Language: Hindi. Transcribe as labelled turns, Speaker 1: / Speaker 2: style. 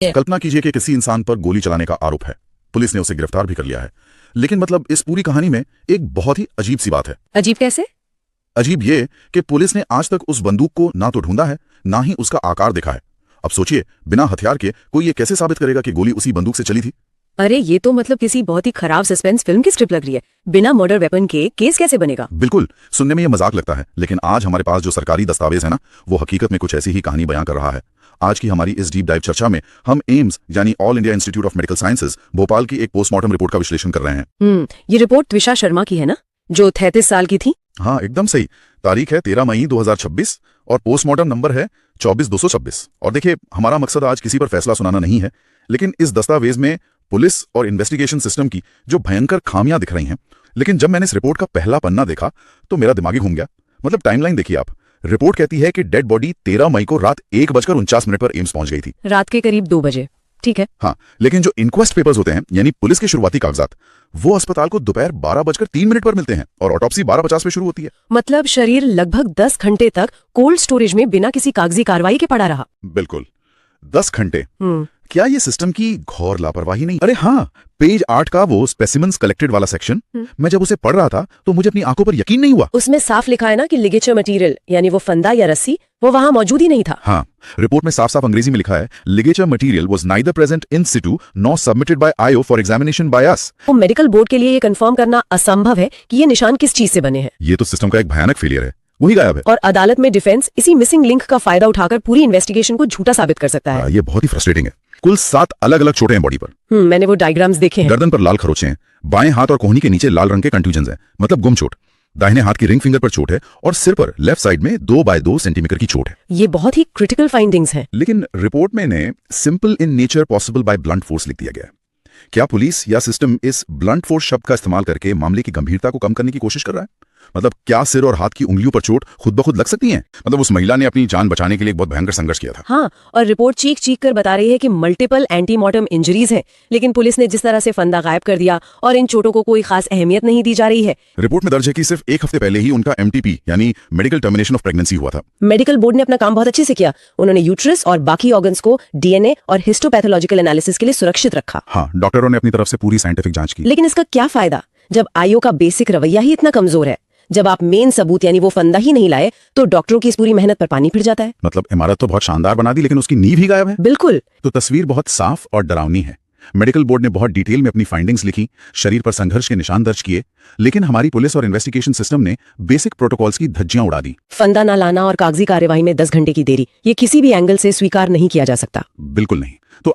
Speaker 1: कल्पना कीजिए कि किसी इंसान पर गोली चलाने का आरोप है। पुलिस ने उसे गिरफ्तार भी कर लिया है। लेकिन मतलब इस पूरी कहानी में एक बहुत ही अजीब सी बात है।
Speaker 2: अजीब कैसे?
Speaker 1: अजीब ये कि पुलिस ने आज तक उस बंदूक को ना तो ढूंढा है, ना ही उसका आकार देखा है। अब सोचिए, बिना हथियार के कोई ये कैसे साबित करेगा कि गोली उसी बंदूक से चली थी?
Speaker 2: अरे ये तो मतलब किसी बहुत ही खराब सस्पेंस फिल्म की स्क्रिप्ट लग रही है। बिना मर्डर वेपन के केस कैसे बनेगा?
Speaker 1: बिल्कुल, सुनने में ये मजाक लगता है, लेकिन आज हमारे पास जो सरकारी दस्तावेज है ना, वो हकीकत में कुछ ऐसी ही कहानी बयां कर रहा है। आज की हमारी इस डीप डाइव चर्चा में हम एम्स यानी all India institute of medical sciences Bhopal की एक पोस्टमार्टम रिपोर्ट का विश्लेषण कर रहे हैं।
Speaker 2: ये रिपोर्ट त्विषा शर्मा की है ना, जो 33 साल की थी?
Speaker 1: हाँ, एकदम सही। तारीख है 13 मई 2026 और पोस्टमार्टम नंबर है 24226। और देखिए, हमारा मकसद आज किसी पर फैसला सुनाना नहीं है, लेकिन इस दस्तावेज में पुलिस और इन्वेस्टिगेशन सिस्टम की जो भयंकर खामियां दिख रही हैं। लेकिन जब मैंने इस रिपोर्ट का पहला पन्ना देखा तो मेरा दिमाग ही घूम गया। मतलब टाइमलाइन देखिए आप। रिपोर्ट कहती है कि डेड बॉडी 13 मई को रात 1:49 पर एम्स पहुंच गई थी।
Speaker 2: रात के करीब 2 बजे, ठीक है।
Speaker 1: हाँ, लेकिन जो इंक्वेस्ट पेपर्स होते हैं यानी पुलिस के शुरुआती कागजात, वो अस्पताल को दोपहर 12:03 पर मिलते हैं और ऑटोप्सी 12:50 पे शुरू होती है।
Speaker 2: मतलब शरीर लगभग 10 घंटे तक कोल्ड स्टोरेज में बिना किसी कागजी कार्रवाई के पड़ा रहा।
Speaker 1: बिल्कुल, 10 घंटे। क्या ये सिस्टम की घोर लापरवाही नहीं? अरे हाँ, पेज 8 का वो स्पेसिमेंस कलेक्टेड वाला सेक्शन, मैं जब उसे पढ़ रहा था तो मुझे अपनी आंखों पर यकीन नहीं हुआ।
Speaker 2: उसमें साफ लिखा है ना कि लिगेचर मटेरियल यानी वो फंदा या रस्सी वो वहां मौजूद ही नहीं था।
Speaker 1: हाँ, रिपोर्ट में साफ साफ अंग्रेजी में लिखा है, ligature material was neither present in Situ nor submitted by IO for examination by us.
Speaker 2: तो मेडिकल बोर्ड के लिए ये कंफर्म करना असंभव है कि ये निशान किस चीज से बने हैं।
Speaker 1: ये तो सिस्टम का एक भयानक फेलियर है, वही गायब है।
Speaker 2: और अदालत में डिफेंस इसी मिसिंग लिंक का फायदा उठाकर पूरी इन्वेस्टिगेशन को झूठा साबित कर सकता है।
Speaker 1: ये बहुत ही फ्रस्ट्रेटिंग है। कुल 7 अलग अलग चोटें हैं बॉडी पर।
Speaker 2: मैंने वो डायग्राम्स देखे हैं।
Speaker 1: गर्दन पर लाल खरोंचे हैं, बाएं हाथ और कोहनी के नीचे लाल रंग के कंट्यूजन्स हैं, मतलब गुम चोट। दाहिने हाथ की रिंग फिंगर पर चोट है और सिर पर लेफ्ट साइड में 2x2 सेंटीमीटर की चोट है।
Speaker 2: ये बहुत ही क्रिटिकल फाइंडिंग्स हैं।
Speaker 1: लेकिन रिपोर्ट में ने simple in nature possible by blunt force लिख दिया गया है। क्या पुलिस या सिस्टम इस ब्लंट फोर्स शब्द का इस्तेमाल करके मामले की गंभीरता को कम करने की कोशिश कर रहा है? मतलब क्या सिर और हाथ की उंगलियों पर चोट खुद ब खुद लग सकती है? मतलब उस महिला ने अपनी जान बचाने के लिए एक बहुत भयंकर संघर्ष किया था।
Speaker 2: हाँ, और रिपोर्ट चीख चीख कर बता रही है कि मल्टीपल एंटीमॉर्टम इंजरीज हैं, लेकिन पुलिस ने जिस तरह से फंदा गायब कर दिया और इन चोटों को कोई खास अहमियत नहीं दी जा रही है।
Speaker 1: रिपोर्ट में दर्ज है कि सिर्फ 1 हफ्ते पहले ही उनका MTP यानी मेडिकल टर्मिनेशन ऑफ प्रेगनेंसी हुआ था।
Speaker 2: मेडिकल बोर्ड ने अपना काम बहुत अच्छे से किया। उन्होंने यूट्रस और बाकी ऑर्गन्स को DNA और हिस्टोपैथोलॉजिकल एनालिसिस के लिए सुरक्षित रखा।
Speaker 1: हाँ, डॉक्टरों ने अपनी तरफ से पूरी साइंटिफिक जांच की।
Speaker 2: लेकिन इसका क्या फायदा जब आईओ का बेसिक रवैया ही इतना कमजोर है? जब आप मेन सबूत यानी वो फंदा ही नहीं लाए तो डॉक्टरों की इस पूरी मेहनत पर पानी फिर जाता है।
Speaker 1: मतलब इमारत तो बहुत शानदार बना दी, लेकिन उसकी नींव ही गायब है।
Speaker 2: बिल्कुल।
Speaker 1: तो तस्वीर बहुत साफ और डरावनी है। मेडिकल बोर्ड ने बहुत डिटेल में अपनी फाइंडिंग्स लिखी, शरीर पर संघर्ष के निशान दर्ज किए, लेकिन हमारी पुलिस और इन्वेस्टिगेशन सिस्टम ने बेसिक प्रोटोकॉल्स की धज्जियां उड़ा दी।
Speaker 2: फंदा ना लाना और कागजी कार्यवाही में 10 घंटे की देरी, ये किसी भी एंगल से स्वीकार नहीं किया जा सकता।
Speaker 1: बिल्कुल नहीं। तो